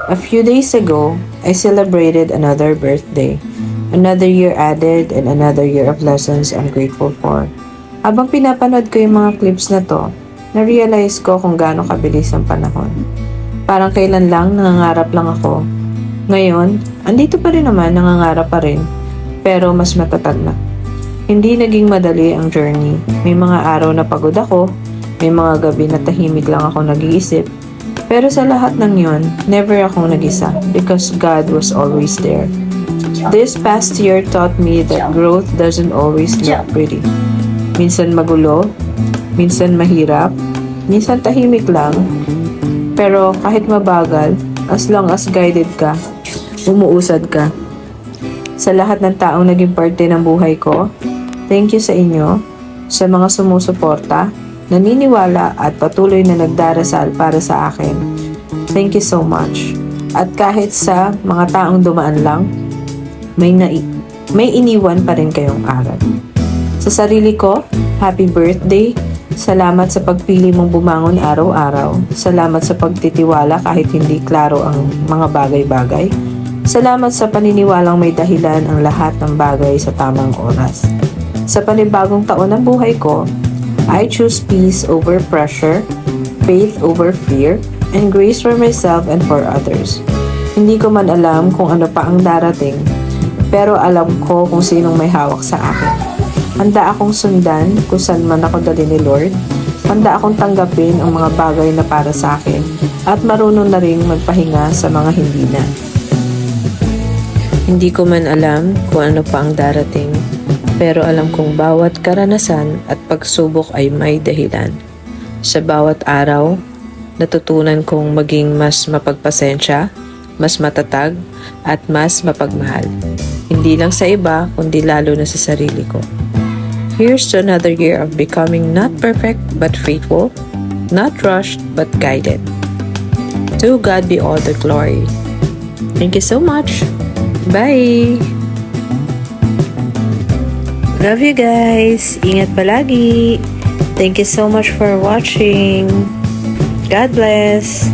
A few days ago, I celebrated another birthday. Another year added and another year of lessons I'm grateful for. Habang pinapanood ko yung mga clips na to, na-realize ko kung gaano kabilis ang panahon. Parang kailan lang nangangarap lang ako. Ngayon, andito pa rin naman, nangangarap pa rin, pero mas matatag na. Hindi naging madali ang journey. May mga araw na pagod ako, may mga gabi na tahimik lang ako nag-iisip. Pero sa lahat ng yon, never akong nag-isa because God was always there. This past year taught me that growth doesn't always look pretty. Minsan magulo, minsan mahirap, minsan tahimik lang. Pero kahit mabagal, as long as guided ka, umuusad ka. Sa lahat ng taong naging parte ng buhay ko, thank you sa inyo, sa mga sumusuporta, naniniwala at patuloy na nagdarasal para sa akin. Thank you so much. At kahit sa mga taong dumaan lang, may iniwan pa rin kayong aral. Sa sarili ko, happy birthday. Salamat sa pagpili mong bumangon araw-araw. Salamat sa pagtitiwala kahit hindi klaro ang mga bagay-bagay. Salamat sa paniniwalang may dahilan ang lahat ng bagay sa tamang oras. Sa panibagong taon ng buhay ko, I choose peace over pressure, faith over fear, and grace for myself and for others. Hindi ko man alam kung ano pa ang darating, pero alam ko kung sinong may hawak sa akin. Handa akong sundan kung saan man ako dali ni Lord. Handa akong tanggapin ang mga bagay na para sa akin at marunong na rin magpahinga sa mga hindi na. Hindi ko man alam kung ano pa ang darating, pero alam kong bawat karanasan at pagsubok ay may dahilan. Sa bawat araw, natutunan kong maging mas mapagpasensya, mas matatag, at mas mapagmahal. Hindi lang sa iba, kundi lalo na sa sarili ko. Here's to another year of becoming not perfect but faithful, not rushed but guided. To God be all the glory. Thank you so much. Bye! Love you guys. Ingat palagi. Thank you so much for watching. God bless.